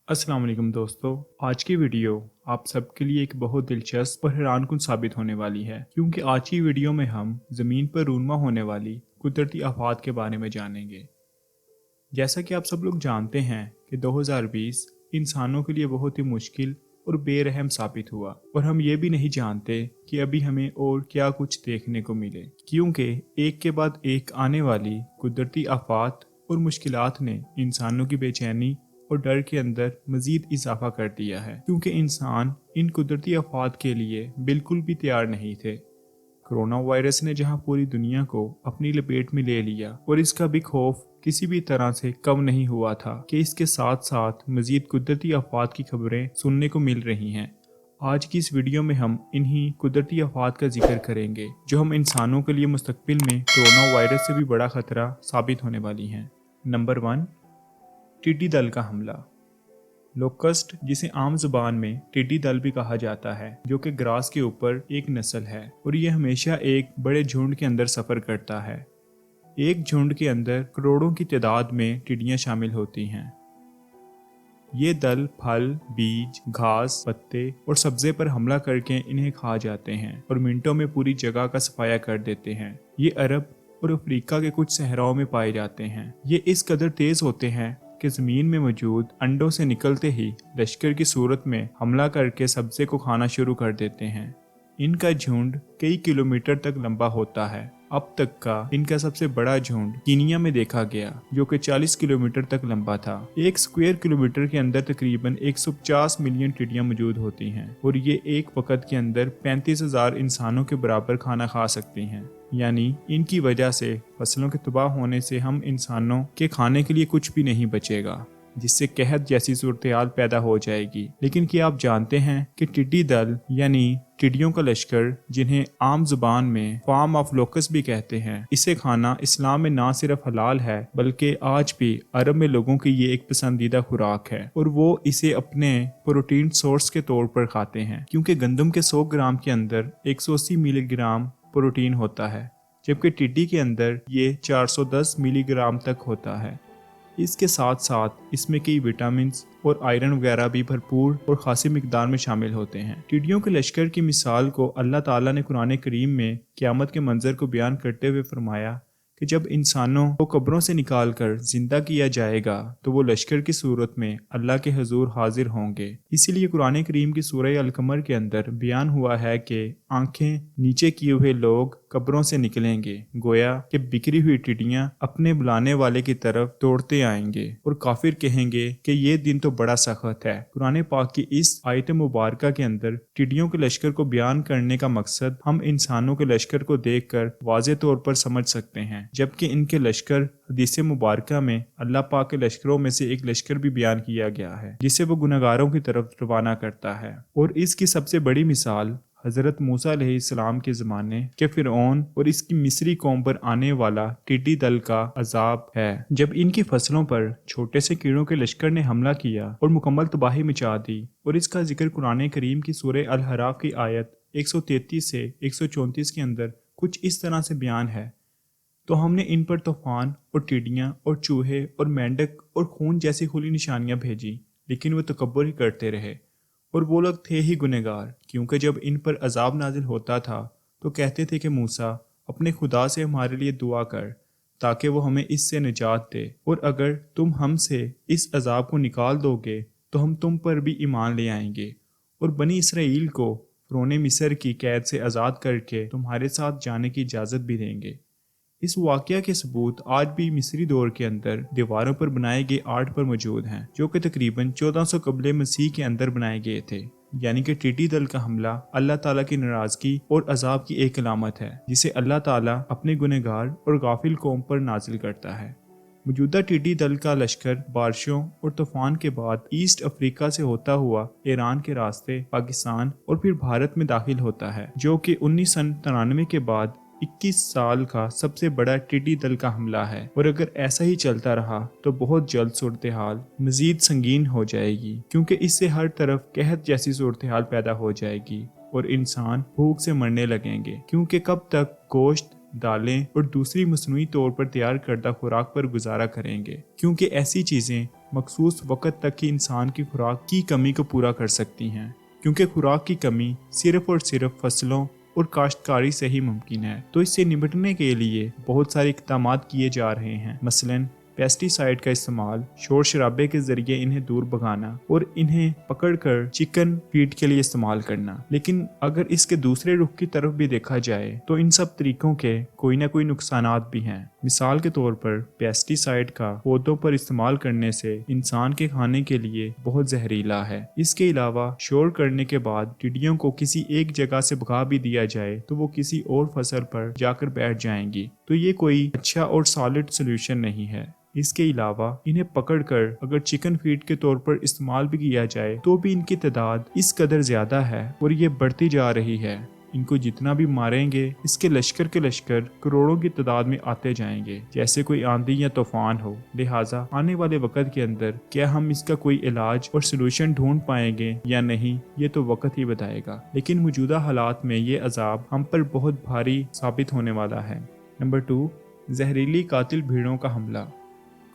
अस्सलाम वालेकुम दोस्तों, आज की वीडियो आप सबके लिए एक बहुत दिलचस्प और हैरान कुन साबित होने वाली है, क्योंकि आज की वीडियो में हम ज़मीन पर रूनुमा होने वाली कुदरती आफात के बारे में जानेंगे। जैसा कि आप सब लोग जानते हैं कि 2020 इंसानों के लिए बहुत ही मुश्किल और बेरहम साबित हुआ, और हम ये भी नहीं जानते कि अभी हमें और क्या कुछ देखने को मिले, क्योंकि एक के बाद एक आने वाली कुदरती आफात और मुश्किलात ने इंसानों की बेचैनी और डर के अंदर मजीद इजाफा कर दिया है, क्योंकि इंसान इन कुदरती आफात के लिए बिल्कुल भी तैयार नहीं थे। कोरोना वायरस ने जहां पूरी दुनिया को अपनी लपेट में ले लिया, और इसका भी खौफ किसी भी तरह से कम नहीं हुआ था कि इसके साथ साथ मजीद कुदरती आफात की खबरें सुनने को मिल रही हैं। आज की इस वीडियो में हम इन्हीं कुदरती आफात का जिक्र करेंगे जो हम इंसानों के लिए मुस्तकबिल में कोरोना वायरस से भी बड़ा खतरा साबित होने वाली हैं। नंबर 1, टिड्डी दल का हमला। लोकस्ट, जिसे आम जुबान में टिड्डी दल भी कहा जाता है, जो कि ग्रास के ऊपर एक नस्ल है, और ये हमेशा एक बड़े झुंड के अंदर सफर करता है। एक झुंड के अंदर करोड़ों की तादाद में टिड्डियां शामिल होती हैं। ये दल फल, बीज, घास, पत्ते और सब्जे पर हमला करके इन्हें खा जाते हैं और मिनटों में पूरी जगह का सफाया कर देते हैं। ये अरब और अफ्रीका के कुछ सहराओं में पाए जाते हैं। ये इस कदर तेज होते हैं कि ज़मीन में मौजूद अंडों से निकलते ही लश्कर की सूरत में हमला करके सब्जे को खाना शुरू कर देते हैं। इनका झुंड कई किलोमीटर तक लंबा होता है। अब तक का इनका सबसे बड़ा झुंड कीनिया में देखा गया, जो कि 40 किलोमीटर तक लंबा था। 1 स्क्वायर किलोमीटर के अंदर तकरीबन 150 मिलियन टिड्डियां मौजूद होती हैं, और ये एक वक्त के अंदर 35,000 इंसानों के बराबर खाना खा सकती हैं। यानी इनकी वजह से फसलों के तबाह होने से हम इंसानों के खाने के लिए कुछ भी नहीं बचेगा, जिससे कहत जैसी सूरत-ए-हाल पैदा हो जाएगी। लेकिन क्या आप जानते हैं कि टिड्डी दल यानी टिड्डियों का लश्कर, जिन्हें आम जुबान में फार्म ऑफ लोकस्ट भी कहते हैं, इसे खाना इस्लाम में ना सिर्फ हलाल है बल्कि आज भी अरब में लोगों की ये एक पसंदीदा खुराक है, और वो इसे अपने प्रोटीन सोर्स के तौर पर खाते हैं, क्योंकि गंदम के 100 ग्राम के अंदर 180 मिलीग्राम प्रोटीन होता है, जबकि टिड्डी के अंदर ये 410 मिलीग्राम तक होता है। इसके साथ साथ इसमें कई विटामिन और आयरन वगैरह भी भरपूर और खासी मिकदार में शामिल होते हैं। टिड्डियों के लश्कर की मिसाल को अल्लाह ताला ने कुरान करीम में क़यामत के मंजर को बयान करते हुए फरमाया कि जब इंसानों को कब्रों से निकाल कर जिंदा किया जाएगा तो वो लश्कर की सूरत में अल्लाह के हुजूर हाजिर होंगे। इसीलिए कुरान करीम की सूरह अल-कमर के अंदर बयान हुआ है कि आंखें नीचे किए हुए लोग कब्रों से निकलेंगे, गोया कि बिखरी हुई टिड्डियां अपने बुलाने वाले की तरफ दौड़ते आएंगे, और काफिर कहेंगे कि ये दिन तो बड़ा सख्त है। कुरान पाक की इस आयत मुबारक के अंदर टिड्डियों के लश्कर को बयान करने का मकसद हम इंसानों के लश्कर को देखकर वाज़े तौर पर समझ सकते हैं, जबकि इनके लश्कर हदीस मुबारक में अल्लाह पाक के लश्करों में से एक लश्कर भी बयान किया गया है, जिसे वो गुनहगारों की तरफ रवाना करता है। और इसकी सबसे बड़ी मिसाल हज़रत मूसा अलैहिस्सलाम के ज़माने के फ़िरऔन और इसकी मिस्री कौम पर आने वाला टिड्डी दल का अजाब है, जब इनकी फसलों पर छोटे से कीड़ों के लश्कर ने हमला किया और मुकम्मल तबाही मचा दी। और इसका जिक्र कुरान करीम की सूरह अल-अराफ की आयत 133 से 134 के अंदर कुछ इस तरह से बयान है, तो हमने इन पर तूफान और टिड्डियां और चूहे और मेंढक और खून जैसी खुली निशानियां भेजी, लेकिन वो तकब्बुर ही करते रहे, और वो लोग थे ही गुनहगार, क्योंकि जब इन पर अजाब नाजिल होता था तो कहते थे कि मूसा, अपने खुदा से हमारे लिए दुआ कर ताकि वो हमें इससे निजात दे, और अगर तुम हमसे इस अजाब को निकाल दोगे तो हम तुम पर भी ईमान ले आएंगे, और बनी इसराइल को फ़िरौन मिस्र की कैद से आज़ाद करके तुम्हारे साथ जाने की इजाज़त भी देंगे। इस वाक़या के सबूत आज भी मिस्री दौर के अंदर दीवारों पर बनाए गए आर्ट पर मौजूद हैं, जो कि तकरीबन 1400 कबले मसीह के अंदर बनाए गए थे। यानी कि टिड्डी दल का हमला अल्लाह ताला की नाराज़गी और अजाब की एक अलामत है, जिसे अल्लाह ताला अपने गुनहगार और गाफिल कौम पर नाजिल करता है। मौजूदा टिड्डी दल का लश्कर बारिशों और तूफान के बाद ईस्ट अफ्रीका से होता हुआ ईरान के रास्ते पाकिस्तान और फिर भारत में दाखिल होता है, जो कि 1993 के बाद 21 साल का सबसे बड़ा टिड्डी दल का हमला है। और अगर ऐसा ही चलता रहा तो बहुत जल्द सूरत हाल मजीद संगीन हो जाएगी, क्योंकि इससे हर तरफ कहत जैसी सूरत हाल पैदा हो जाएगी। और इंसान भूख से मरने लगेंगे, क्योंकि कब तक गोश्त, दालें और दूसरी मसनूई तौर पर तैयार करदा खुराक पर गुजारा करेंगे, क्योंकि ऐसी चीज़ें मखसूस वक़्त तक ही इंसान की खुराक की कमी को पूरा कर सकती हैं, क्योंकि खुराक की कमी सिर्फ और सिर्फ फसलों और काश्तकारी से ही मुमकिन है। तो इससे निपटने के लिए बहुत सारे इक़दाम किए जा रहे हैं, मसलन पेस्टिसाइड का इस्तेमाल, शोर शराबे के जरिए इन्हें दूर भगाना और इन्हें पकड़कर चिकन फीड के लिए इस्तेमाल करना। लेकिन अगर इसके दूसरे रुख की तरफ भी देखा जाए तो इन सब तरीकों के कोई ना कोई नुकसानात भी हैं। मिसाल के तौर पर पेस्टिसाइड का पौधों पर इस्तेमाल करने से इंसान के खाने के लिए बहुत जहरीला है। इसके अलावा शोर करने के बाद टिड्डियों को किसी एक जगह से भगा भी दिया जाए तो वो किसी और फसल पर जाकर बैठ जाएंगी, तो ये कोई अच्छा और सॉलिड सोल्यूशन नहीं है। इसके अलावा इन्हें पकड़कर अगर चिकन फीड के तौर पर इस्तेमाल भी किया जाए तो भी इनकी तादाद इस कदर ज्यादा है और ये बढ़ती जा रही है। इनको जितना भी मारेंगे इसके लश्कर के लश्कर करोड़ों की तादाद में आते जाएंगे, जैसे कोई आंधी या तूफान हो। लिहाजा आने वाले वक्त के अंदर क्या हम इसका कोई इलाज और सलूशन ढूंढ पाएंगे या नहीं, ये तो वक्त ही बताएगा। लेकिन मौजूदा हालात में ये अजाब हम पर बहुत भारी साबित होने वाला है। नंबर 2, जहरीली कातिल भीड़ों का हमला।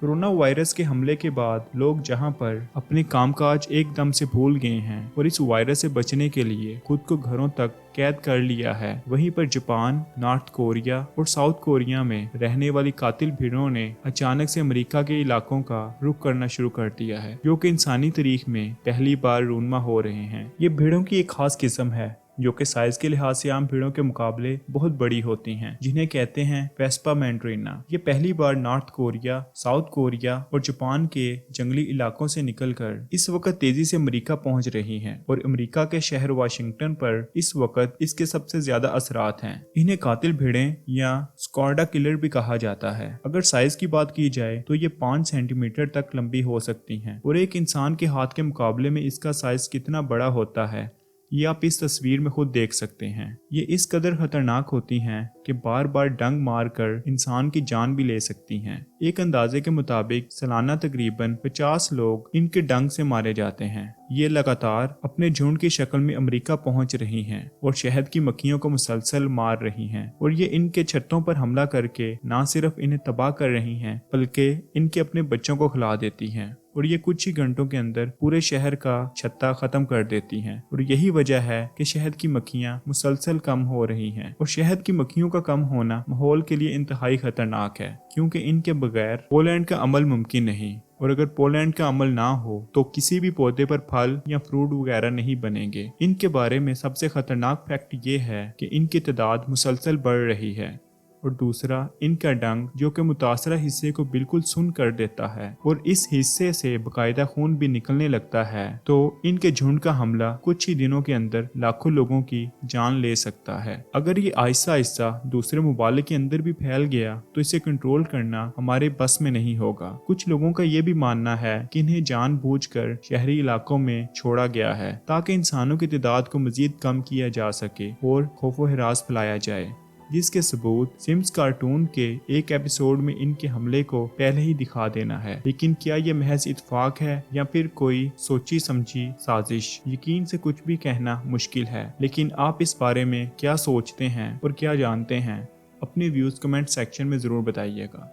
कोरोना वायरस के हमले के बाद लोग जहां पर अपने कामकाज एकदम से भूल गए हैं और इस वायरस से बचने के लिए खुद को घरों तक कैद कर लिया है, वहीं पर जापान, नॉर्थ कोरिया और साउथ कोरिया में रहने वाली कातिल भीड़ों ने अचानक से अमेरिका के इलाकों का रुख करना शुरू कर दिया है, जो कि इंसानी तारीख में पहली बार रूनमा हो रहे हैं। ये भीड़ों की एक खास किस्म है जो कि साइज के लिहाज से आम भीड़ों के मुकाबले बहुत बड़ी होती हैं, जिन्हें कहते हैं वेस्पा मैंड्रीना। ये पहली बार नॉर्थ कोरिया, साउथ कोरिया और जापान के जंगली इलाकों से निकलकर इस वक्त तेजी से अमेरिका पहुंच रही हैं और अमेरिका के शहर वाशिंगटन पर इस वक्त इसके सबसे ज्यादा असरात हैं। इन्हें कातिल भीड़ें या स्कॉर्डा किलर भी कहा जाता है। अगर साइज की बात की जाए तो ये 5 सेंटीमीटर तक लंबी हो सकती हैं और एक इंसान के हाथ के मुकाबले में इसका साइज कितना बड़ा होता है ये आप इस तस्वीर में खुद देख सकते हैं। ये इस कदर खतरनाक होती हैं कि बार बार डंक मार कर इंसान की जान भी ले सकती हैं। एक अंदाजे के मुताबिक सालाना तकरीबन 50 लोग इनके डंक से मारे जाते हैं। ये लगातार अपने झुंड की शक्ल में अमेरिका पहुंच रही हैं और शहद की मक्खियों को मुसलसल मार रही हैं और ये इनके छतों पर हमला करके न सिर्फ इन्हें तबाह कर रही हैं बल्कि इनके अपने बच्चों को खिला देती हैं और ये कुछ ही घंटों के अंदर पूरे शहर का छत्ता खत्म कर देती हैं। और यही वजह है कि शहद की मक्खियां मुसलसल कम हो रही हैं और शहद की मक्खियों का कम होना माहौल के लिए इंतहाई खतरनाक है, क्योंकि इनके बगैर पोलैंड का अमल मुमकिन नहीं और अगर पोलैंड का अमल ना हो तो किसी भी पौधे पर फल या फ्रूट वगैरह नहीं बनेंगे। इनके बारे में सबसे खतरनाक फैक्ट ये है कि इनकी तादाद मुसलसल बढ़ रही है और दूसरा इनका डंक जो कि मुतासरा हिस्से को बिल्कुल सुन्न कर देता है और इस हिस्से से बकायदा खून भी निकलने लगता है। तो इनके झुंड का हमला कुछ ही दिनों के अंदर लाखों लोगों की जान ले सकता है। अगर ये आहिस्ता आहिस्ता दूसरे मुबालिक के अंदर भी फैल गया तो इसे कंट्रोल करना हमारे बस में नहीं होगा। कुछ लोगों का ये भी मानना है कि इन्हें जानबूझकर शहरी इलाकों में छोड़ा गया है ताकि इंसानों की तादाद को मजीद कम किया जा सके और खौफो हिरास फैलाया जाए, जिसके सबूत सिम्स कार्टून के एक एपिसोड में इनके हमले को पहले ही दिखा देना है। लेकिन क्या ये महज इत्तेफाक है या फिर कोई सोची समझी साजिश? यकीन से कुछ भी कहना मुश्किल है, लेकिन आप इस बारे में क्या सोचते हैं और क्या जानते हैं? अपने व्यूज कमेंट सेक्शन में जरूर बताइएगा।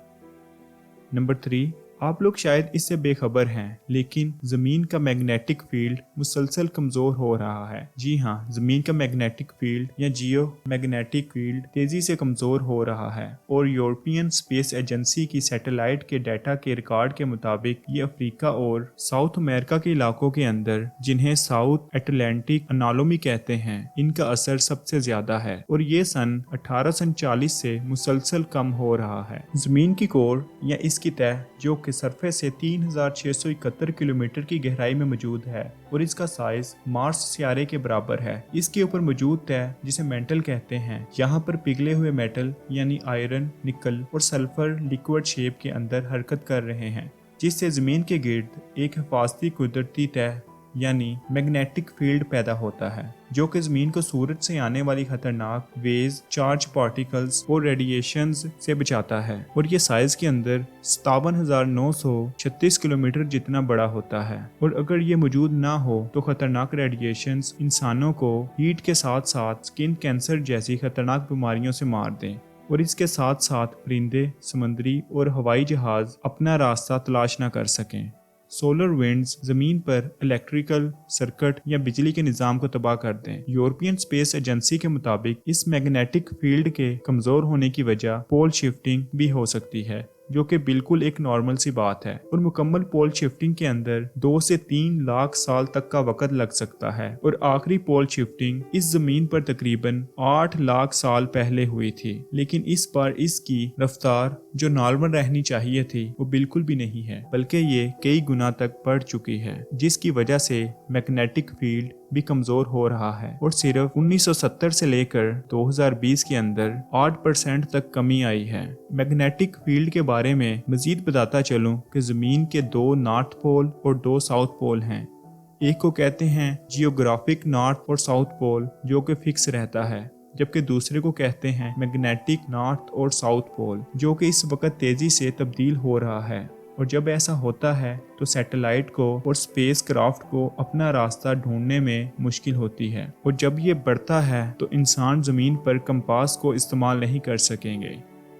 नंबर 3, आप लोग शायद इससे बेखबर हैं, लेकिन जमीन का मैग्नेटिक फील्ड मुसलसल कमजोर हो रहा है। जी हाँ, जमीन का मैग्नेटिक फील्ड या जियो मैग्नेटिक फील्ड तेजी से कमजोर हो रहा है और यूरोपियन स्पेस एजेंसी की सैटेलाइट के डाटा के रिकॉर्ड के मुताबिक ये अफ्रीका और साउथ अमेरिका के इलाकों के अंदर, जिन्हें साउथ एटलांटिक अनालोमी कहते हैं, इनका असर सबसे ज्यादा है और ये सन 1840 से मुसलसल कम हो रहा है। जमीन की कोर या इसकी तह जो कि सरफेस से 3671 किलोमीटर की गहराई में मौजूद है और इसका साइज मार्स सियारे के बराबर है। इसके ऊपर मौजूद तह जिसे मेंटल कहते हैं, यहाँ पर पिघले हुए मेटल यानी आयरन, निकल और सल्फर लिक्विड शेप के अंदर हरकत कर रहे हैं, जिससे जमीन के गिर्द एक हिफाजती कुदरती तह यानी मैग्नेटिक फील्ड पैदा होता है। जो कि ज़मीन को सूरज से आने वाली खतरनाक वेज, चार्ज पार्टिकल्स और रेडिएशंस से बचाता है और ये साइज के अंदर 57,936 किलोमीटर जितना बड़ा होता है। और अगर ये मौजूद ना हो तो खतरनाक रेडिएशंस इंसानों को हीट के साथ साथ स्किन कैंसर जैसी खतरनाक बीमारियों से मार दें और इसके साथ साथ परिंदे, समुद्री और हवाई जहाज अपना रास्ता तलाश न कर सकें। सोलर विंड्स जमीन पर इलेक्ट्रिकल सर्किट या बिजली के निज़ाम को तबाह कर दें। यूरोपियन स्पेस एजेंसी के मुताबिक इस मैग्नेटिक फील्ड के कमज़ोर होने की वजह पोल शिफ्टिंग भी हो सकती है, जो कि बिल्कुल एक नॉर्मल सी बात है। और मुकम्मल पोल शिफ्टिंग के अंदर 2 से 3 लाख साल तक का वक्त लग सकता है और आखिरी पोल शिफ्टिंग इस जमीन पर तकरीबन 8 लाख साल पहले हुई थी, लेकिन इस बार इसकी रफ्तार जो नॉर्मल रहनी चाहिए थी वो बिल्कुल भी नहीं है, बल्कि ये कई गुना तक बढ़ चुकी है, जिसकी वजह से मैग्नेटिक फील्ड भी कमजोर हो रहा है और सिर्फ 1970 से लेकर 2020 के अंदर 8% तक कमी आई है। मैग्नेटिक फील्ड के बारे में मजीद बताता चलूं कि जमीन के 2 नॉर्थ पोल और 2 साउथ पोल हैं। एक को कहते हैं जियोग्राफिक नॉर्थ और साउथ पोल, जो कि फिक्स रहता है, जबकि दूसरे को कहते हैं मैग्नेटिक नॉर्थ और साउथ पोल, जो कि इस वक्त तेजी से तब्दील हो रहा है। और जब ऐसा होता है तो सैटेलाइट को और स्पेस क्राफ्ट को अपना रास्ता ढूंढने में मुश्किल होती है, और जब ये बढ़ता है तो इंसान ज़मीन पर कंपास को इस्तेमाल नहीं कर सकेंगे,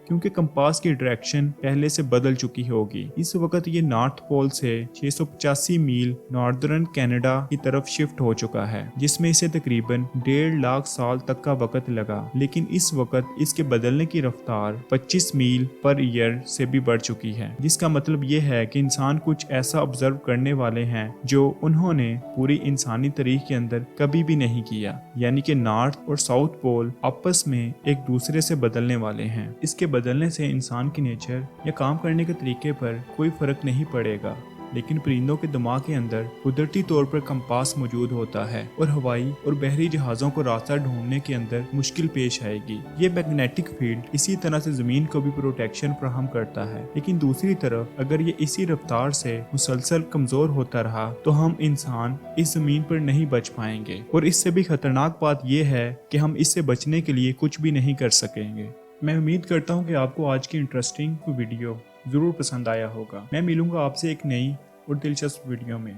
क्योंकि कंपास की डायरेक्शन पहले से बदल चुकी होगी। इस वक्त ये नॉर्थ पोल से 685 मील नॉर्दर्न कनाडा की तरफ शिफ्ट हो चुका है, जिसमें इसे तकरीबन 1.5 लाख साल तक का वक्त लगा, लेकिन इस वक्त इसके बदलने की रफ्तार 25 मील पर ईयर से भी बढ़ चुकी है, जिसका मतलब ये है कि इंसान कुछ ऐसा ऑब्जर्व करने वाले हैं जो उन्होंने पूरी इंसानी तारीख के अंदर कभी भी नहीं किया, यानी कि नॉर्थ और साउथ पोल आपस में एक दूसरे से बदलने वाले हैं। इसके बदलने से इंसान की नेचर या काम करने के तरीके पर कोई फर्क नहीं पड़ेगा, लेकिन परिंदों के दिमाग के अंदर कुदरती तौर पर कंपास मौजूद होता है और हवाई और बहरी जहाज़ों को रास्ता ढूंढने के अंदर मुश्किल पेश आएगी। ये मैग्नेटिक फील्ड इसी तरह से ज़मीन को भी प्रोटेक्शन फराहम करता है, लेकिन दूसरी तरफ अगर ये इसी रफ्तार से मुसलसल कमज़ोर होता रहा तो हम इंसान इस ज़मीन पर नहीं बच पाएंगे, और इससे भी खतरनाक बात यह है कि हम इससे बचने के लिए कुछ भी नहीं कर सकेंगे। मैं उम्मीद करता हूँ कि आपको आज की इंटरेस्टिंग वीडियो ज़रूर पसंद आया होगा। मैं मिलूंगा आपसे एक नई और दिलचस्प वीडियो में।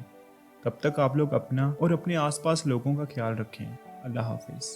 तब तक आप लोग अपना और अपने आसपास लोगों का ख्याल रखें। अल्लाह हाफिज़।